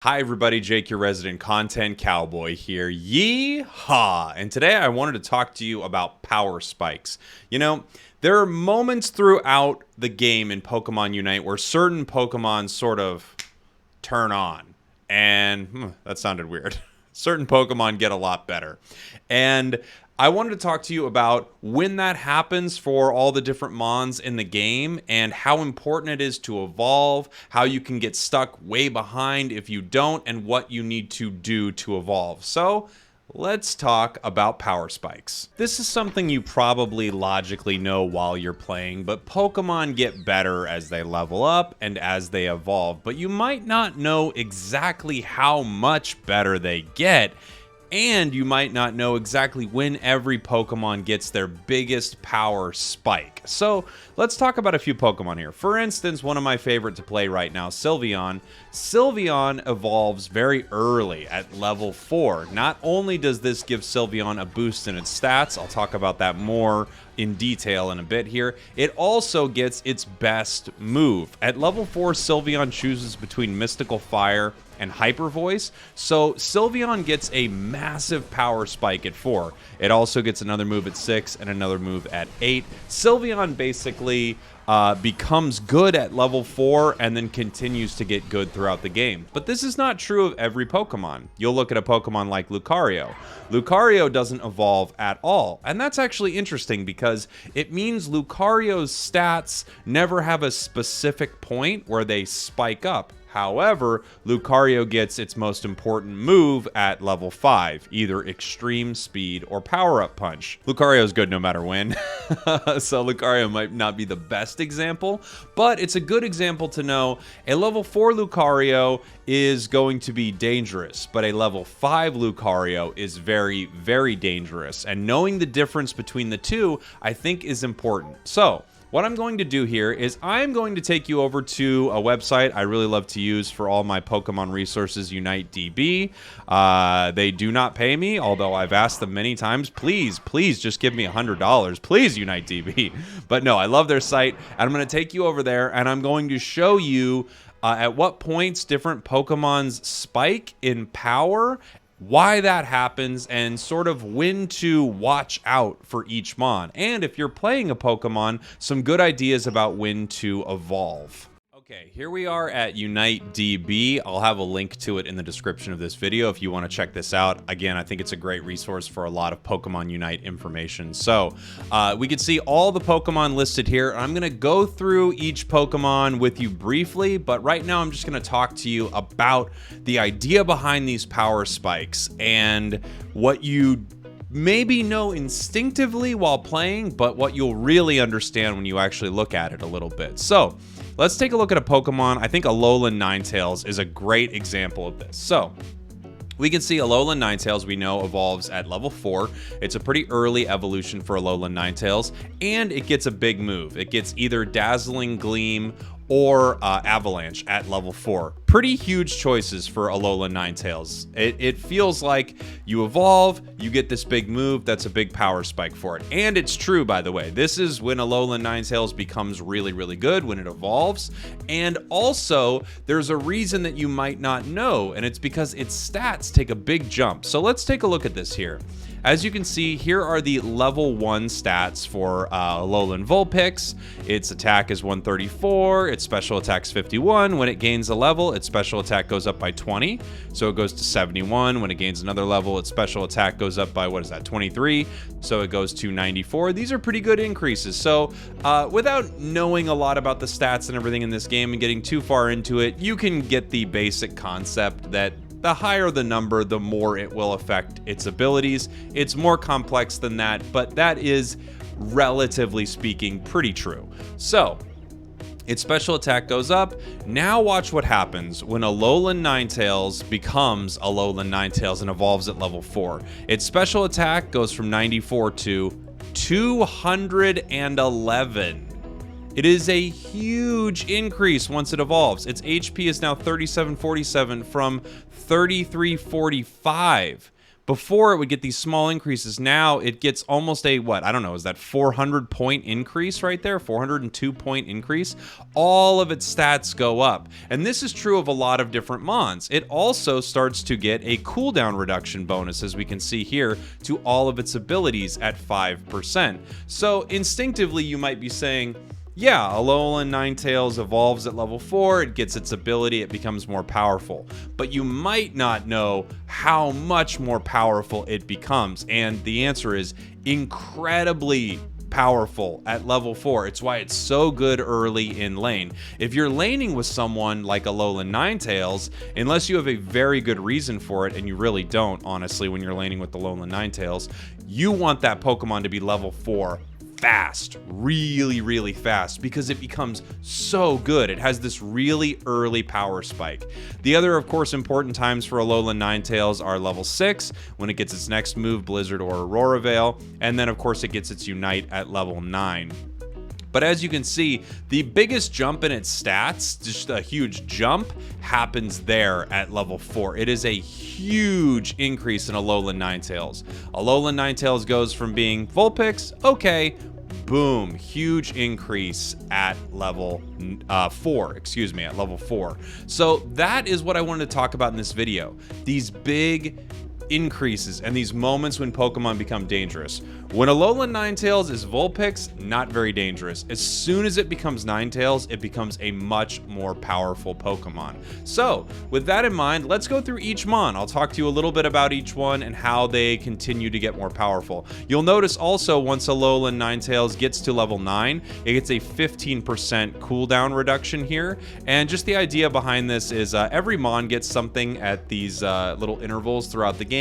Hi everybody, Jake, your resident content cowboy here. Yeehaw! And today I wanted to talk to you about power spikes. You know, there are moments throughout the game in Pokemon Unite where certain Pokemon sort of turn on. And that sounded weird. Certain Pokemon get a lot better. And I wanted to talk to you about when that happens for all the different Mons in the game and how important it is to evolve, how you can get stuck way behind if you don't, and what you need to do to evolve. So let's talk about power spikes. This is something you probably logically know while you're playing, but Pokemon get better as they level up and as they evolve, but you might not know exactly how much better they get. And you might not know exactly when every Pokemon gets their biggest power spike. So let's talk about a few Pokemon here. For instance, one of my favorite to play right now, Sylveon. Sylveon evolves very early at level 4. Not only does this give Sylveon a boost in its stats, I'll talk about that more in detail in a bit here, it also gets its best move. At level 4, Sylveon chooses between Mystical Fire and Hyper Voice, so Sylveon gets a massive power spike at 4. It also gets another move at 6 and another move at 8. Sylveon basically becomes good at level 4 and then continues to get good throughout the game. But this is not true of every Pokemon. You'll look at a Pokemon like Lucario. Lucario doesn't evolve at all, and that's actually interesting because it means Lucario's stats never have a specific point where they spike up. However, Lucario gets its most important move at level 5, either Extreme Speed or Power Up Punch. Lucario is good no matter when, so Lucario might not be the best example, but it's a good example to know a level 4 Lucario is going to be dangerous, but a level 5 Lucario is very, very dangerous, and knowing the difference between the two, I think, is important. So what I'm going to do here is I'm going to take you over to a website I really love to use for all my Pokemon resources, UniteDB. They do not pay me, although I've asked them many times, please just give me $100. Please, UniteDB. But no, I love their site, and I'm going to take you over there, and I'm going to show you at what points different Pokemon's spike in power, why that happens, and sort of when to watch out for each Mon. And if you're playing a Pokemon, some good ideas about when to evolve. Okay, here we are at UniteDB. I'll have a link to it in the description of this video if you want to check this out. Again, I think it's a great resource for a lot of Pokemon Unite information. So we can see all the Pokemon listed here. I'm going to go through each Pokemon with you briefly, but right now I'm just going to talk to you about the idea behind these power spikes and what you maybe know instinctively while playing, but what you'll really understand when you actually look at it a little bit. So let's take a look at a Pokemon. I think Alolan Ninetales is a great example of this. So we can see Alolan Ninetales, we know, evolves at level 4. It's a pretty early evolution for Alolan Ninetales, and it gets a big move. It gets either Dazzling Gleam or Avalanche at level 4. Pretty huge choices for Alolan Ninetales. It feels like you evolve, you get this big move, that's a big power spike for it. And it's true, by the way. This is when Alolan Ninetales becomes really, really good, when it evolves. And also, there's a reason that you might not know, and it's because its stats take a big jump. So let's take a look at this here. As you can see, here are the level 1 stats for Alolan Vulpix. Its attack is 134, its special attack's 51. When it gains a level, its special attack goes up by 20, so it goes to 71. When it gains another level, its special attack goes up by, 23, so it goes to 94. These are pretty good increases. So without knowing a lot about the stats and everything in this game and getting too far into it, you can get the basic concept that the higher the number, the more it will affect its abilities. It's more complex than that, but that is, relatively speaking, pretty true. So its special attack goes up. Now watch what happens when Alolan Ninetales becomes Alolan Ninetales and evolves at level 4. Its special attack goes from 94 to 211. It is a huge increase once it evolves. Its HP is now 3747 from 3345. Before, it would get these small increases. Now it gets almost a, what, I don't know, is that 400 point increase right there? 402 point increase? All of its stats go up. And this is true of a lot of different mons. It also starts to get a cooldown reduction bonus, as we can see here, to all of its abilities at 5%. So instinctively, you might be saying, yeah, Alolan Ninetales evolves at level 4, it gets its ability, it becomes more powerful. But you might not know how much more powerful it becomes, and the answer is incredibly powerful at level 4. It's why it's so good early in lane. If you're laning with someone like Alolan Ninetales, unless you have a very good reason for it, and you really don't, honestly, when you're laning with Alolan Ninetales, you want that Pokemon to be level 4 fast, really fast, because it becomes so good. It has this really early power spike. The other, of course, important times for Alolan Ninetales are level 6, when it gets its next move, Blizzard or Aurora Veil, and then of course it gets its Unite at level 9. But as you can see, the biggest jump in its stats, just a huge jump, happens there at level 4. It is a huge increase in Alolan Ninetales. Alolan Ninetales goes from being Vulpix, okay, boom, huge increase at level 4, excuse me, at level 4. So that is what I wanted to talk about in this video. These big increases and these moments when Pokemon become dangerous. When Alolan Ninetales is Vulpix, not very dangerous. As soon as it becomes Ninetales, it becomes a much more powerful Pokemon. So, with that in mind, let's go through each Mon. I'll talk to you a little bit about each one and how they continue to get more powerful. You'll notice also once Alolan Ninetales gets to level 9, it gets a 15% cooldown reduction here. And just the idea behind this is every Mon gets something at these little intervals throughout the game.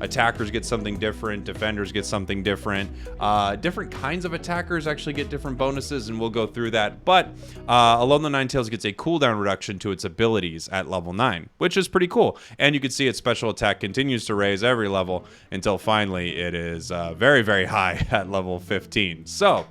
Attackers get something different, defenders get something different. Different kinds of attackers actually get different bonuses, and we'll go through that. But Alolan Ninetales gets a cooldown reduction to its abilities at level 9, which is pretty cool. And you can see its special attack continues to raise every level until finally it is very high at level 15. So,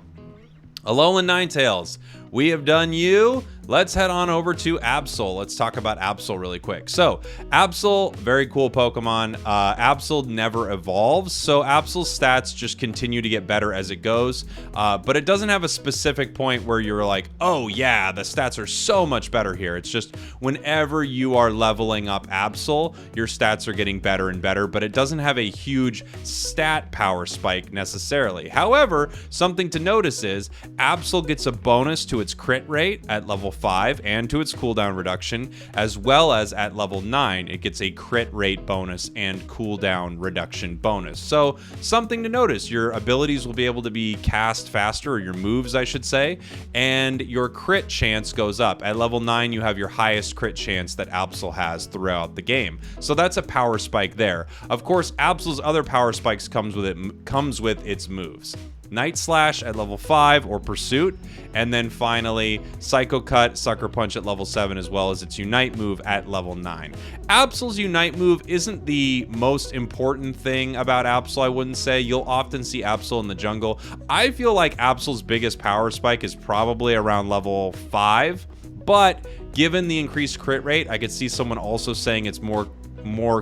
Alolan Ninetales, we have done you. Let's head on over to Absol. Let's talk about Absol really quick. So, Absol, very cool Pokemon. Absol never evolves, so Absol's stats just continue to get better as it goes. But it doesn't have a specific point where you're like, oh yeah, the stats are so much better here. It's just whenever you are leveling up Absol, your stats are getting better and better, but it doesn't have a huge stat power spike necessarily. However, something to notice is Absol gets a bonus to its crit rate at level 5 and to its cooldown reduction, as well as at level 9 it gets a crit rate bonus and cooldown reduction bonus. So something to notice, your abilities will be able to be cast faster, or your moves I should say, and your crit chance goes up. At level 9 you have your highest crit chance that Absol has throughout the game. So that's a power spike there. Of course, Absol's other power spikes comes with its moves. Night Slash at level 5 or Pursuit, and then finally Psycho Cut, Sucker Punch at level 7, as well as its Unite move at level 9. Absol's Unite move isn't the most important thing about Absol, I wouldn't say. You'll often see Absol in the jungle. I feel like Absol's biggest power spike is probably around level 5, but given the increased crit rate, I could see someone also saying it's more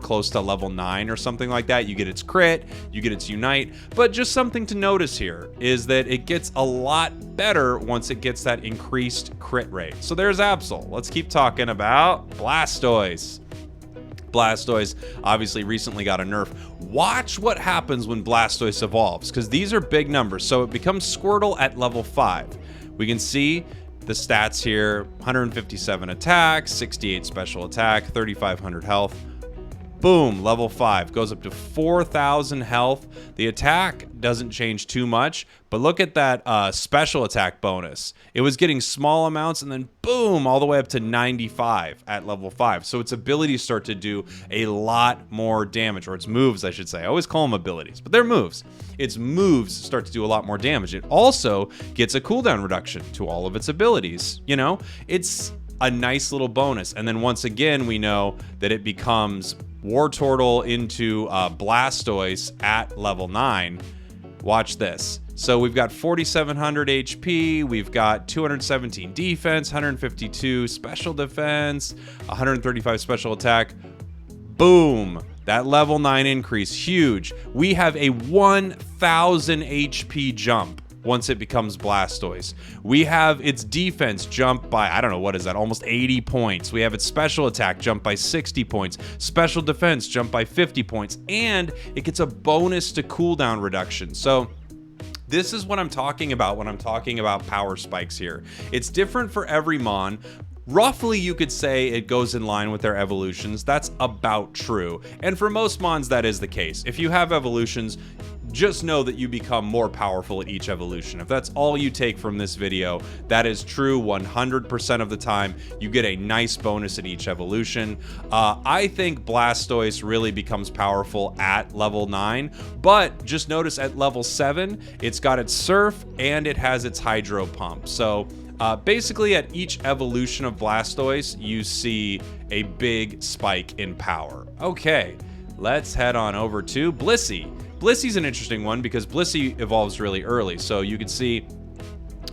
close to level 9 or something like that. You get its crit, you get its Unite, but just something to notice here is that it gets a lot better once it gets that increased crit rate. So there's Absol. Let's keep talking about Blastoise. Blastoise obviously recently got a nerf. Watch what happens when Blastoise evolves, because these are big numbers. So it becomes Squirtle at level 5. We can see the stats here: 157 attack, 68 special attack, 3,500 health. Boom, level 5, goes up to 4,000 health. The attack doesn't change too much, but look at that special attack bonus. It was getting small amounts, and then boom, all the way up to 95 at level 5. So its abilities start to do a lot more damage, or its moves, I should say. I always call them abilities, but they're moves. Its moves start to do a lot more damage. It also gets a cooldown reduction to all of its abilities. You know, it's a nice little bonus. And then once again, we know that it becomes Wartortle into Blastoise at level 9. Watch this. So we've got 4,700 HP, we've got 217 defense, 152 special defense, 135 special attack. Boom! That level 9 increase, huge. We have a 1,000 HP jump once it becomes Blastoise. We have its defense jump by, I don't know, what is that, almost 80 points. We have its special attack jump by 60 points, special defense jump by 50 points, and it gets a bonus to cooldown reduction. So this is what I'm talking about when I'm talking about power spikes here. It's different for every Mon. Roughly, you could say it goes in line with their evolutions. That's about true. And for most Mons, that is the case. If you have evolutions, just know that you become more powerful at each evolution. If that's all you take from this video, that is true 100% of the time. You get a nice bonus at each evolution. I think Blastoise really becomes powerful at level 9, but just notice at level 7, it's got its Surf and it has its Hydro Pump. So basically at each evolution of Blastoise, you see a big spike in power. Okay, let's head on over to Blissey. Blissey's an interesting one because Blissey evolves really early. So you can see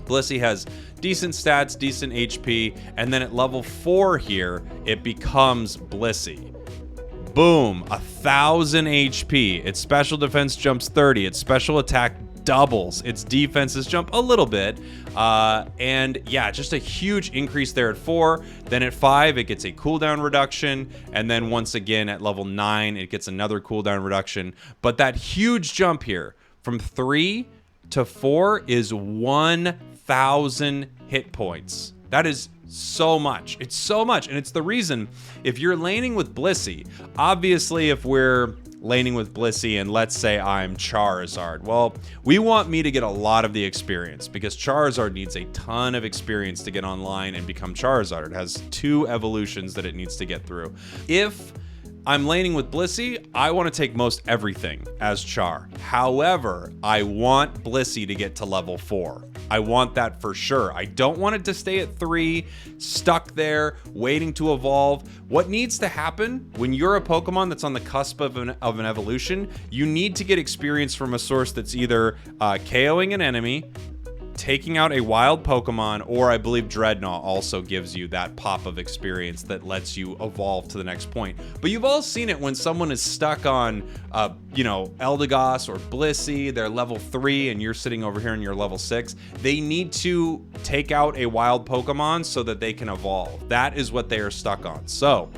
Blissey has decent stats, decent HP, and then at level 4 here, it becomes Blissey. Boom, 1,000 HP. Its special defense jumps 30. Its special attack doubles. Its defenses jump a little bit. And yeah, just a huge increase there at 4. Then at 5, it gets a cooldown reduction. And then once again at level 9, it gets another cooldown reduction. But that huge jump here from 3 to 4 is 1,000 hit points. That is so much. It's so much. And it's the reason if you're laning with Blissey, obviously if we're laning with Blissey and let's say I'm Charizard, well, we want me to get a lot of the experience because Charizard needs a ton of experience to get online and become Charizard. It has 2 evolutions that it needs to get through. If I'm laning with Blissey, I want to take most everything as Char. However, I want Blissey to get to level 4. I want that for sure. I don't want it to stay at 3, stuck there, waiting to evolve. What needs to happen when you're a Pokemon that's on the cusp of an evolution, you need to get experience from a source that's either KOing an enemy, taking out a wild Pokemon, or I believe Dreadnought also gives you that pop of experience that lets you evolve to the next point. But you've all seen it when someone is stuck on, you know, Eldegoss or Blissey, they're level 3 and you're sitting over here and you're level 6. They need to take out a wild Pokemon so that they can evolve. That is what they are stuck on. So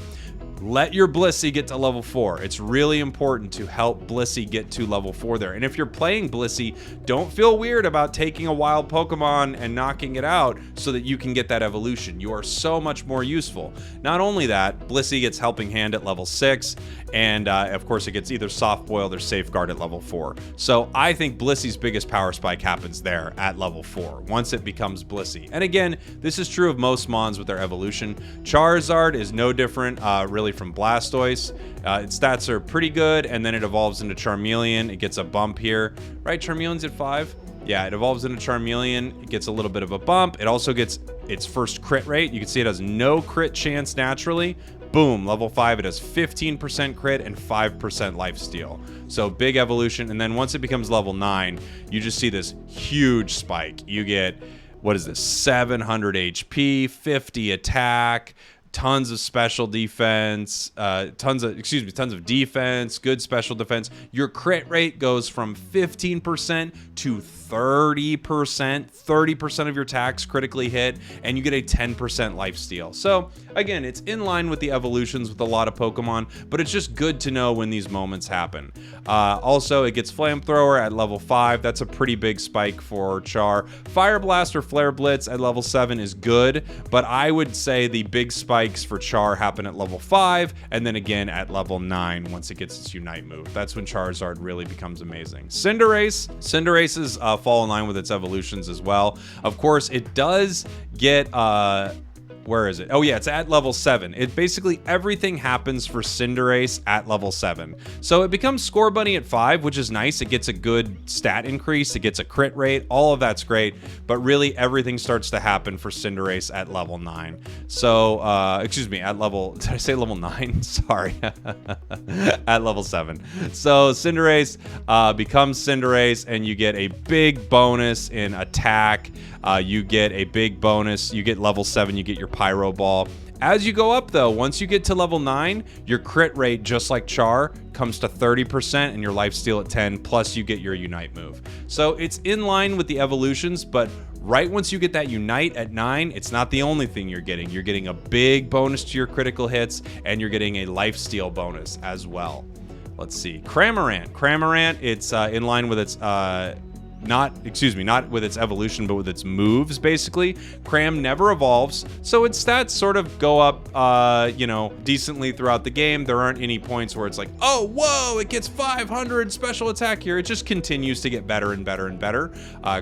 let your Blissey get to level 4. It's really important to help Blissey get to level 4 there. And if you're playing Blissey, don't feel weird about taking a wild Pokemon and knocking it out so that you can get that evolution. You are so much more useful. Not only that, Blissey gets Helping Hand at level 6, and of course it gets either Soft Boiled or Safeguard at level 4. So I think Blissey's biggest power spike happens there at level 4, once it becomes Blissey. And again, this is true of most Mons with their evolution. Charizard is no different, really, from Blastoise. Its stats are pretty good, and then it evolves into Charmeleon. It gets a bump here, right? Charmeleon's at 5. Yeah, it evolves into Charmeleon. It gets a little bit of a bump. It also gets its first crit rate. You can see it has no crit chance naturally. Boom, level 5, it has 15% crit and 5% lifesteal. So big evolution. And then once it becomes level 9, you just see this huge spike. You get, what is this, 700 HP, 50 attack, tons of special defense, tons of defense, good special defense. Your crit rate goes from 15% to 30%. 30% of your attacks critically hit, and you get a 10% lifesteal. So again, it's in line with the evolutions with a lot of Pokemon, but it's just good to know when these moments happen. Also, it gets Flamethrower at level 5. That's a pretty big spike for Char. Fire Blast or Flare Blitz at level 7 is good, but I would say the big spikes for Char happen at level 5, and then again at level 9 once it gets its Unite move. That's when Charizard really becomes amazing. Cinderace's fall in line with its evolutions as well. Of course, it does get where is it? Oh yeah, it's at level 7. It basically everything happens for Cinderace at level 7. So it becomes Score Bunny at 5, which is nice. It gets a good stat increase. It gets a crit rate. All of that's great. But really everything starts to happen for Cinderace at level 9. So, excuse me, at level, did I say level 9? Sorry. At level 7. So Cinderace becomes Cinderace, and you get a big bonus in attack. You get a big bonus. You get level 7, you get your Pyro Ball. As you go up though, once you get to level 9, your crit rate, just like Char, comes to 30% and your lifesteal at 10, plus you get your Unite move. So it's in line with the evolutions, but right once you get that Unite at 9, it's not the only thing you're getting. You're getting a big bonus to your critical hits, and you're getting a lifesteal bonus as well. Let's see. Cramorant. Cramorant, it's in line with its not with its evolution, but with its moves, basically. Cram never evolves, so its stats sort of go up, you know, decently throughout the game. There aren't any points where it's like, oh, whoa, it gets 500 special attack here. It just continues to get better and better and better.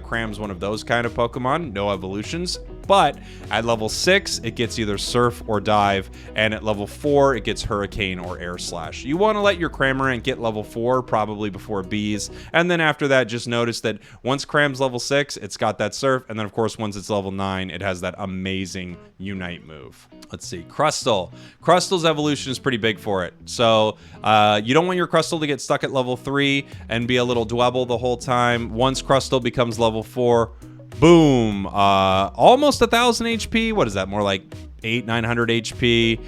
Cram's one of those kind of Pokemon, no evolutions. But at level 6, it gets either Surf or Dive, and at level 4, it gets Hurricane or Air Slash. You want to let your Cramorant get level 4, probably before Bees, and then after that, just notice that once Cram's level 6, it's got that Surf, and then of course, once it's level 9, it has that amazing Unite move. Let's see, Crustle. Crustle's evolution is pretty big for it, so you don't want your Crustle to get stuck at level 3 and be a little Dwebble the whole time. Once Crustle becomes level 4, boom, almost 1,000 HP. What is that? More like 900 HP.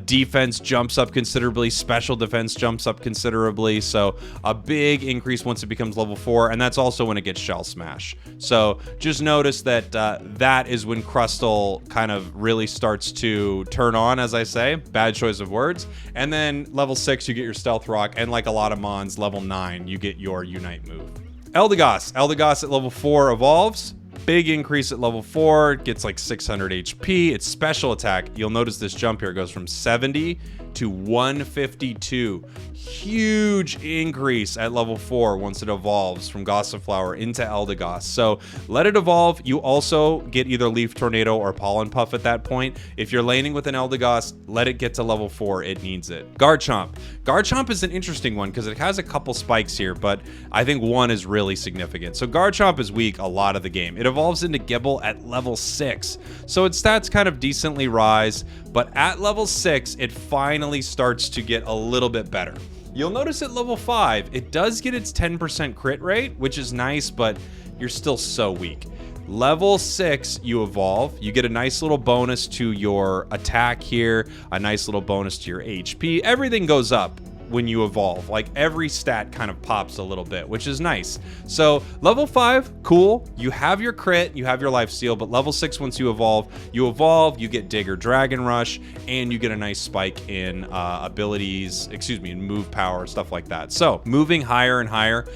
Defense jumps up considerably. Special defense jumps up considerably. So a big increase once it becomes level 4, and that's also when it gets Shell Smash. So just notice that that is when Crustle kind of really starts to turn on, as I say. Bad choice of words. And then level 6, you get your Stealth Rock, and like a lot of Mons, level 9, you get your Unite move. Eldegoss. Eldegoss at level 4 evolves. Big increase at level 4, gets like 600 HP. Its special attack, you'll notice this jump here goes from 70 to 152. Huge increase at level 4 once it evolves from Gossiflower into Eldegoss. So let it evolve. You also get either Leaf Tornado or Pollen Puff at that point. If you're laning with an Eldegoss, let it get to level 4. It needs it. Garchomp. Garchomp is an interesting one because it has a couple spikes here, but I think one is really significant. So Garchomp is weak a lot of the game. It evolves into Gibble at level 6. So its stats kind of decently rise, but at level 6, it finally starts to get a little bit better. You'll notice at level 5, it does get its 10% crit rate, which is nice, but you're still so weak. Level 6, you evolve. You get a nice little bonus to your attack here, a nice little bonus to your HP. Everything goes up when you evolve. Like every stat kind of pops a little bit, which is nice. So level 5, cool. You have your crit, you have your lifesteal, but level 6, once you evolve, you get Digger, Dragon Rush, and you get a nice spike in abilities, in move power, stuff like that. So moving higher and higher,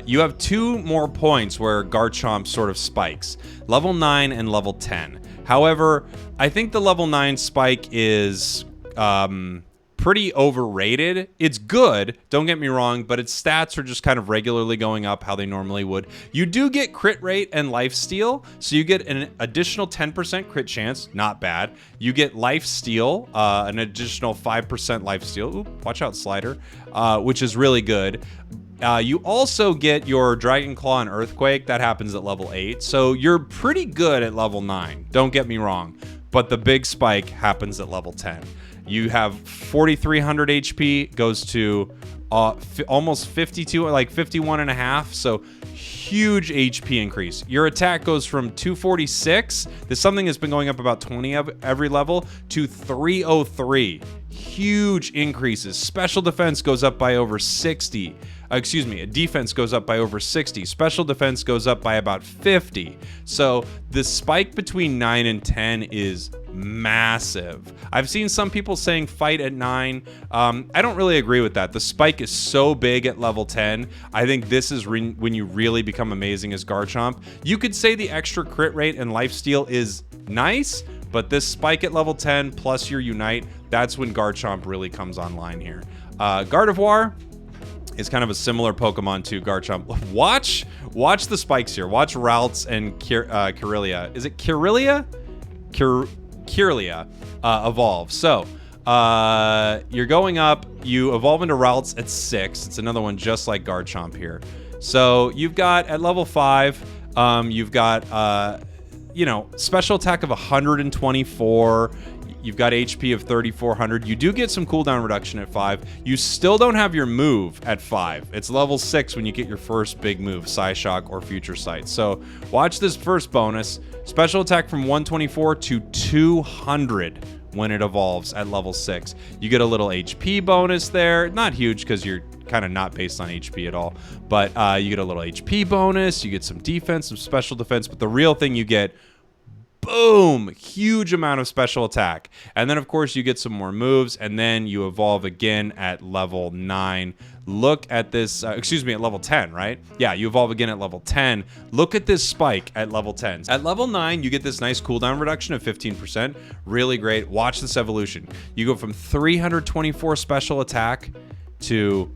you have 2 more points where Garchomp sort of spikes, level 9 and level 10. However, I think the level 9 spike is pretty overrated. It's good, don't get me wrong, but its stats are just kind of regularly going up how they normally would. You do get crit rate and lifesteal, so you get an additional 10% crit chance, not bad. You get lifesteal, an additional 5% lifesteal. Ooh, watch out, Slider, which is really good. You also get your Dragon Claw and Earthquake. That happens at level 8, so you're pretty good at level 9, don't get me wrong, but the big spike happens at level 10. You have 4,300 HP, goes to almost 52, like 51 and a half. So huge HP increase. Your attack goes from 246, this something that's been going up about 20 every level, to 303. Huge increases. Special defense goes up by over 60. Defense goes up by over 60. Special defense goes up by about 50. So the spike between 9 and 10 is massive. I've seen some people saying fight at 9. I don't really agree with that. The spike is so big at level 10. I think this is when you really become amazing as Garchomp. You could say the extra crit rate and lifesteal is nice, but this spike at level 10 plus your Unite, that's when Garchomp really comes online here. Gardevoir is kind of a similar Pokemon to Garchomp. Watch the spikes here. Watch Ralts and Kirlia. Is it Kirlia? Kirlia evolve. So you're going up. You evolve into Ralts at 6. It's another one just like Garchomp here. So you've got at level 5. You've got special attack of 124. You've got HP of 3,400. You do get some cooldown reduction at 5. You still don't have your move at 5. It's level 6 when you get your first big move, Psyshock or Future Sight. So watch this first bonus. Special attack from 124 to 200 when it evolves at level 6. You get a little HP bonus there. Not huge because you're kind of not based on HP at all. But you get a little HP bonus. You get some defense, some special defense. But the real thing you get, boom, huge amount of special attack. And then, of course, you get some more moves. And then you evolve again at level 9. Look at this, excuse me, at level 10, right? Yeah, you evolve again at level 10. Look at this spike at level 10. At level 9, you get this nice cooldown reduction of 15%. Really great. Watch this evolution. You go from 324 special attack to,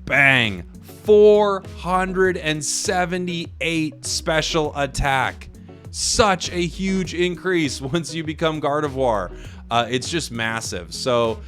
bang, 478 special attack. Such a huge increase once you become Gardevoir. It's just massive. So,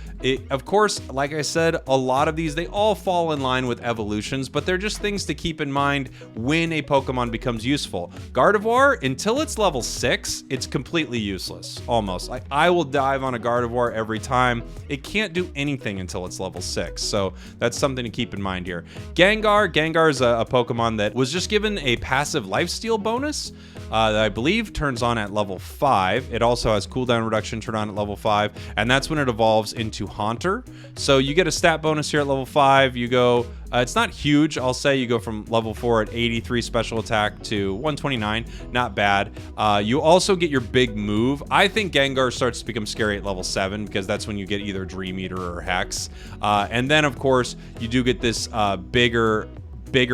of course, like I said, a lot of these, they all fall in line with evolutions, but they're just things to keep in mind when a Pokemon becomes useful. Gardevoir, until it's level 6, it's completely useless, almost. Like, I will dive on a Gardevoir every time. It can't do anything until it's level 6, so that's something to keep in mind here. Gengar is a Pokemon that was just given a passive lifesteal bonus that I believe turns on at level 5. It also has cooldown reduction turned on at level 5, and that's when it evolves into Haunter. So you get a stat bonus here at level 5. You go, it's not huge, I'll say. You go from level 4 at 83 special attack to 129. Not bad. You also get your big move. I think Gengar starts to become scary at level 7 because that's when you get either Dream Eater or Hex. And then, of course, you do get this bigger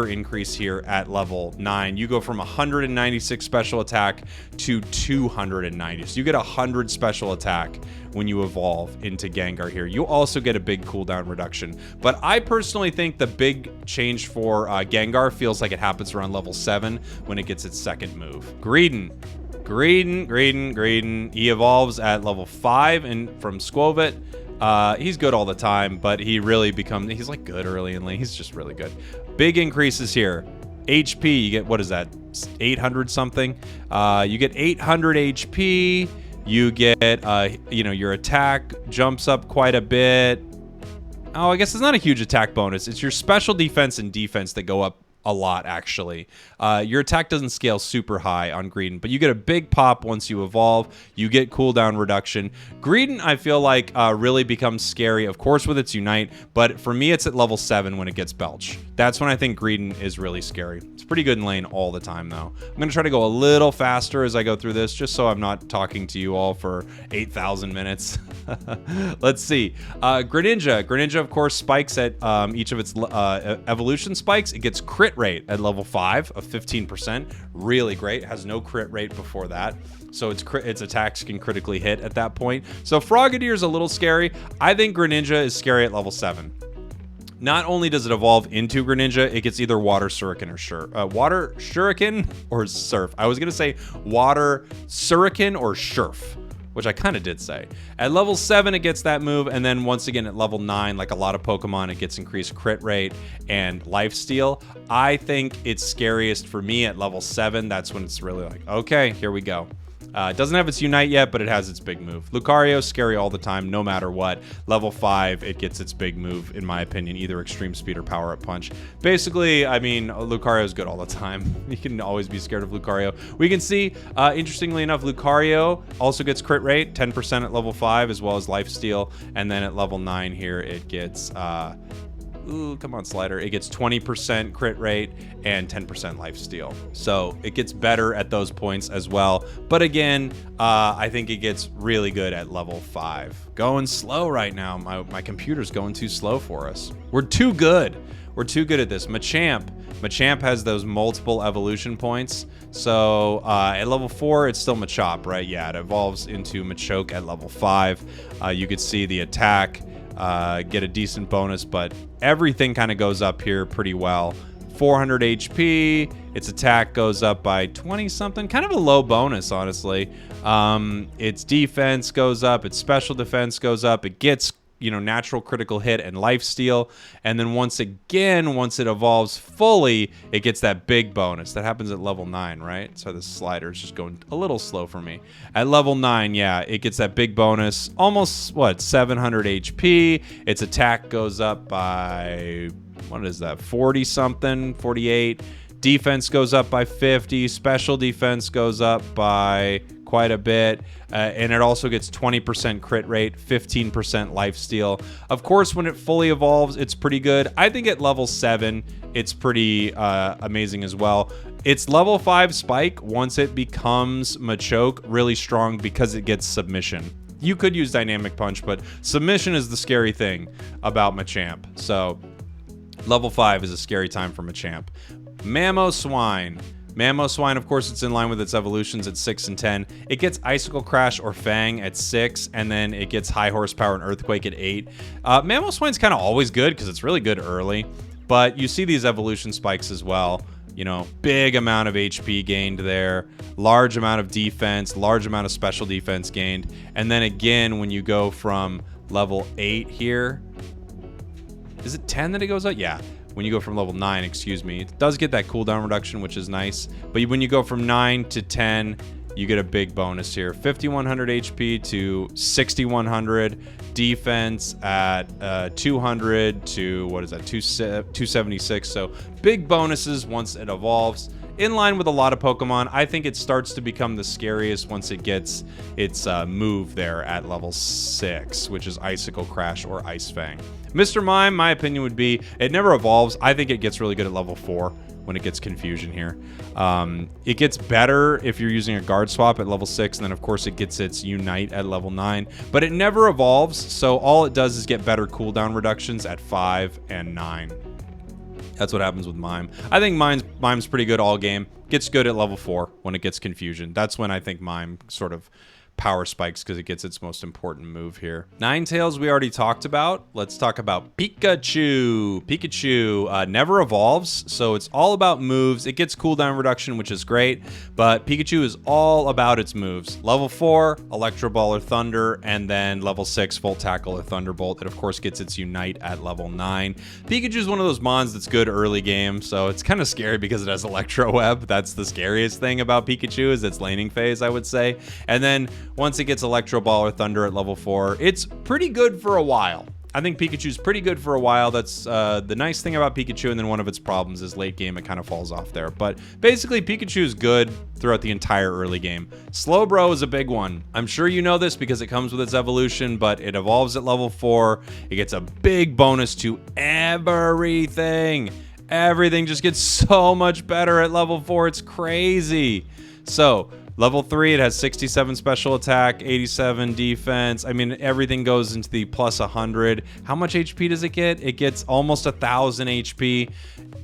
increase here at level 9. You go from 196 special attack to 290. So you get 100 special attack when you evolve into Gengar here. You also get a big cooldown reduction. But I personally think the big change for Gengar feels like it happens around level 7 when it gets its second move. Greedent. He evolves at level 5 and from Squovit. He's good all the time, but he really he's like good early in lane. He's just really good. Big increases here. HP, you get, what is that? 800 something. You get 800 HP. You get, your attack jumps up quite a bit. Oh, I guess it's not a huge attack bonus. It's your special defense and defense that go up a lot, actually. Your attack doesn't scale super high on Greedent, but you get a big pop once you evolve. You get cooldown reduction. Greedent, I feel like, really becomes scary, of course, with its Unite, but for me, it's at level 7 when it gets Belch. That's when I think Greedent is really scary. It's pretty good in lane all the time, though. I'm going to try to go a little faster as I go through this, just so I'm not talking to you all for 8,000 minutes. Let's see. Greninja, of course, spikes at each of its evolution spikes. It gets crit rate at level 5 of 15%. Really great. It has no crit rate before that. So its attacks can critically hit at that point. So Frogadier is a little scary. I think Greninja is scary at level 7. Not only does it evolve into Greninja, it gets either Water Shuriken or Surf. I was going to say Water Shuriken or Surf, which I kind of did say. At level 7, it gets that move, and then once again at level 9, like a lot of Pokemon, it gets increased crit rate and lifesteal. I think it's scariest for me at level 7. That's when it's really like, okay, here we go. It doesn't have its Unite yet, but it has its big move. Lucario, scary all the time, no matter what. Level 5, it gets its big move, in my opinion, either Extreme Speed or Power Up Punch. Basically, I mean, Lucario's good all the time. You can always be scared of Lucario. We can see, interestingly enough, Lucario also gets crit rate, 10% at level 5, as well as lifesteal. And then at level 9 here, it gets... ooh, come on, Slider. It gets 20% crit rate and 10% lifesteal. So it gets better at those points as well. But again, I think it gets really good at level 5. Going slow right now. My computer's going too slow for us. We're too good. We're too good at this. Machamp has those multiple evolution points. So at level 4, it's still Machop, right? Yeah, it evolves into Machoke at level 5. You could see the attack. Get a decent bonus, but everything kind of goes up here pretty well. 400 HP, its attack goes up by 20 something, kind of a low bonus, honestly. Its defense goes up, its special defense goes up, it gets, natural critical hit and lifesteal, and then once it evolves fully, it gets that big bonus. That happens at level 9, right? So the slider is just going a little slow for me. At level 9, yeah, it gets that big bonus, almost, 700 HP. Its attack goes up by, 40 something, 48. Defense goes up by 50. Special defense goes up by quite a bit, and it also gets 20% crit rate, 15% lifesteal. Of course, when it fully evolves, it's pretty good. I think at level 7, it's pretty amazing as well. It's level 5 Spike once it becomes Machoke, really strong because it gets Submission. You could use Dynamic Punch, but Submission is the scary thing about Machamp. So level 5 is a scary time for Machamp. Mamoswine. Mamoswine, of course, it's in line with its evolutions at 6 and 10. It gets Icicle Crash or Fang at 6, and then it gets High Horsepower and Earthquake at 8. Mamoswine's kind of always good because it's really good early, but you see these evolution spikes as well. You know, big amount of HP gained there, large amount of defense, large amount of special defense gained. And then again, when you go from level 8 here, is it 10 that it goes up? Yeah. When you go from level 9, excuse me, it does get that cooldown reduction, which is nice. But when you go from 9 to 10, you get a big bonus here. 5,100 HP to 6,100. Defense at 200 to, what is that, 276. So big bonuses once it evolves. In line with a lot of Pokemon, I think it starts to become the scariest once it gets its move there at level 6, which is Icicle Crash or Ice Fang. Mr. Mime, my opinion would be, it never evolves. I think it gets really good at level 4 when it gets Confusion here. It gets better if you're using a Guard Swap at level 6, and then of course it gets its Unite at level 9, but it never evolves, so all it does is get better cooldown reductions at 5 and 9. That's what happens with Mime. I think Mime's pretty good all game. Gets good at level 4 when it gets Confusion. That's when I think Mime sort of power spikes because it gets its most important move here. Ninetales we already talked about. Let's talk about Pikachu. Pikachu never evolves, so it's all about moves. It gets cooldown reduction, which is great, but Pikachu is all about its moves. Level 4, Electro Ball or Thunder, and then level 6, Volt Tackle or Thunderbolt. It of course gets its Unite at level 9. Pikachu is one of those mons that's good early game, so it's kind of scary because it has Electro Web. That's the scariest thing about Pikachu is its laning phase, I would say. And then once it gets Electro Ball or Thunder at level 4, it's pretty good for a while. I think Pikachu's pretty good for a while. That's the nice thing about Pikachu, and then one of its problems is late game, it kind of falls off there. But basically, Pikachu's good throughout the entire early game. Slowbro is a big one. I'm sure you know this because it comes with its evolution, but it evolves at level 4. It gets a big bonus to everything. Everything just gets so much better at level 4. It's crazy. So level 3, it has 67 special attack, 87 defense. I mean, everything goes into the plus 100. How much HP does it get? It gets almost 1,000 HP.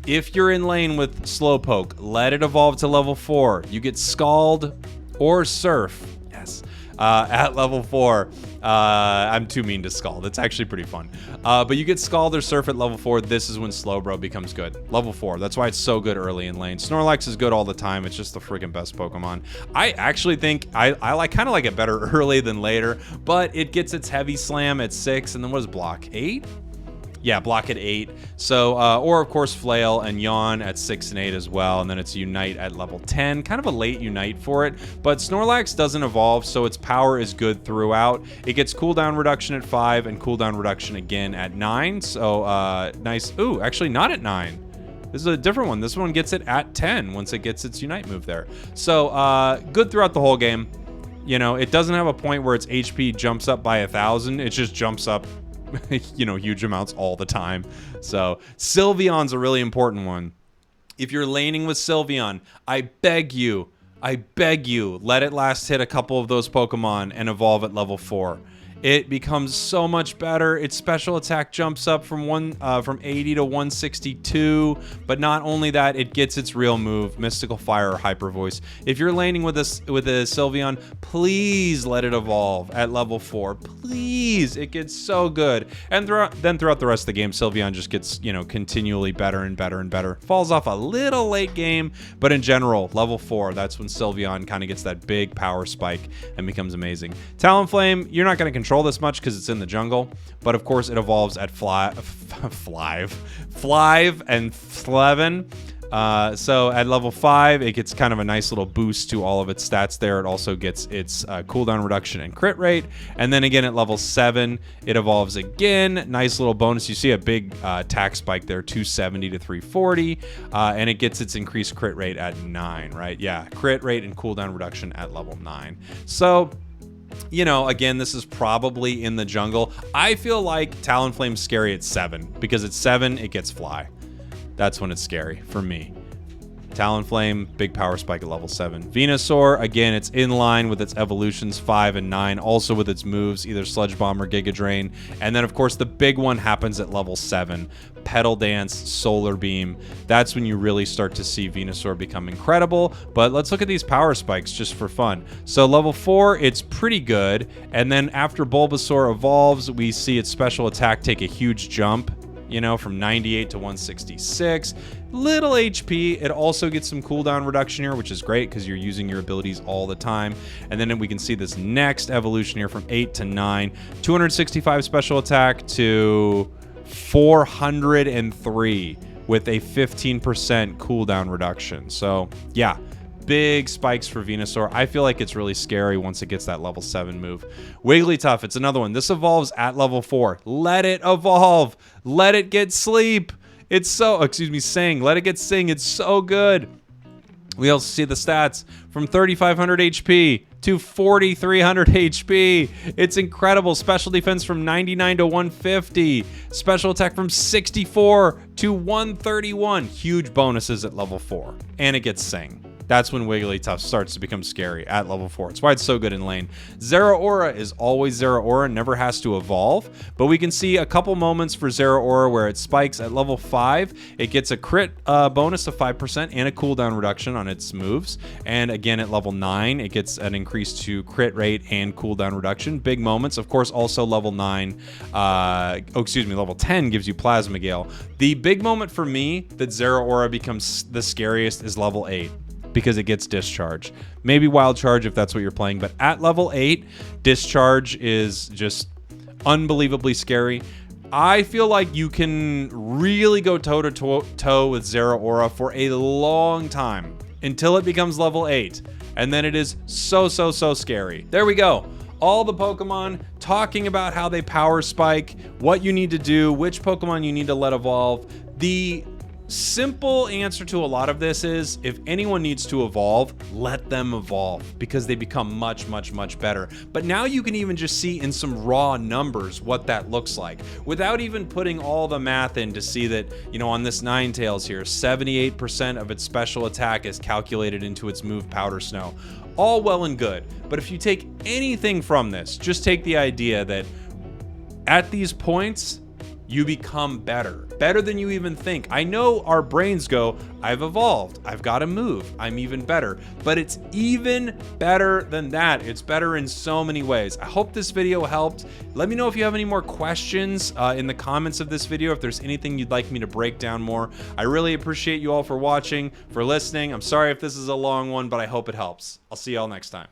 If you're in lane with Slowpoke, let it evolve to level 4. You get Scald or Surf. Yes. At level 4. I'm too mean to Scald. It's actually pretty fun. But you get Scald or Surf at level 4. This is when Slowbro becomes good. Level 4. That's why it's so good early in lane. Snorlax is good all the time. It's just the freaking best Pokemon. I actually think I kind of like it better early than later, but it gets its Heavy Slam at 6, and then what is block? 8? Yeah, block at 8. So, or of course Flail and Yawn at 6 and 8 as well, and then it's Unite at level 10. Kind of a late Unite for it, but Snorlax doesn't evolve, so its power is good throughout. It gets cooldown reduction at 5 and cooldown reduction again at 9, so nice. Ooh, actually not at 9. This is a different one. This one gets it at 10 once it gets its Unite move there. So, good throughout the whole game. You know, it doesn't have a point where its HP jumps up by 1,000. It just jumps up you know, huge amounts all the time. So Sylveon's a really important one. If you're laning with Sylveon, I beg you, let it last hit a couple of those Pokemon and evolve at level 4. It becomes so much better. Its special attack jumps up from 80 to 162, but not only that, it gets its real move, Mystical Fire or Hyper Voice. If you're laning with a Sylveon, please let it evolve at level 4. Please, it gets so good. And throughout the rest of the game, Sylveon just gets, you know, continually better and better and better. Falls off a little late game, but in general, level 4, that's when Sylveon kind of gets that big power spike and becomes amazing. Talonflame, you're not going to control this much because it's in the jungle, but of course it evolves at Flive and Slevin. So at level 5, it gets kind of a nice little boost to all of its stats there. It also gets its cooldown reduction and crit rate. And then again at level 7, it evolves again. Nice little bonus. You see a big attack spike there, 270 to 340. And it gets its increased crit rate at 9, right? Yeah, crit rate and cooldown reduction at level 9. So, you know, again, this is probably in the jungle. I feel like Talonflame's scary at 7 because at 7, it gets fly. That's when it's scary for me. Talonflame, big power spike at level 7. Venusaur, again, it's in line with its evolutions 5 and 9, also with its moves, either Sludge Bomb or Giga Drain. And then, of course, the big one happens at level 7. Petal Dance, Solar Beam. That's when you really start to see Venusaur become incredible. But let's look at these power spikes just for fun. So level 4, it's pretty good. And then after Bulbasaur evolves, we see its special attack take a huge jump, you know, from 98 to 166. Little HP. It also gets some cooldown reduction here, which is great because you're using your abilities all the time. And then we can see this next evolution here from 8 to 9. 265 special attack to 403 with a 15% cooldown reduction. So, yeah. Big spikes for Venusaur. I feel like it's really scary once it gets that level 7 move. Wigglytuff, it's another one. This evolves at level 4. Let it evolve. Let it get sleep. It's so, excuse me, sing. Let it get sing. It's so good. We also see the stats from 3,500 HP to 4,300 HP. It's incredible. Special defense from 99 to 150. Special attack from 64 to 131. Huge bonuses at level 4. And it gets sing. That's when Wigglytuff starts to become scary at level 4. It's why it's so good in lane. Zeraora is always Zeraora, never has to evolve. But we can see a couple moments for Zeraora where it spikes at level 5. It gets a crit bonus of 5% and a cooldown reduction on its moves. And again, at level 9, it gets an increase to crit rate and cooldown reduction. Big moments. Of course, also level 9, level 10 gives you Plasma Gale. The big moment for me that Zeraora becomes the scariest is level 8. Because it gets Discharge. Maybe Wild Charge if that's what you're playing, but at level 8, Discharge is just unbelievably scary. I feel like you can really go toe-to-toe with Zeraora for a long time until it becomes level 8, and then it is so scary. There we go. All the Pokemon talking about how they power spike, what you need to do, which Pokemon you need to let evolve. The simple answer to a lot of this is if anyone needs to evolve, let them evolve because they become much better. But now you can even just see in some raw numbers what that looks like without even putting all the math in to see that, you know, on this Ninetales here, 78% of its special attack is calculated into its move Powder Snow. All well and good, but if you take anything from this, just take the idea that at these points, you become better than you even think. I know our brains go, I've evolved, I've got to move, I'm even better, but it's even better than that. It's better in so many ways. I hope this video helped. Let me know if you have any more questions in the comments of this video, if there's anything you'd like me to break down more. I really appreciate you all for watching, for listening. I'm sorry if this is a long one, but I hope it helps. I'll see y'all next time.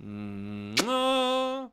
Mwah.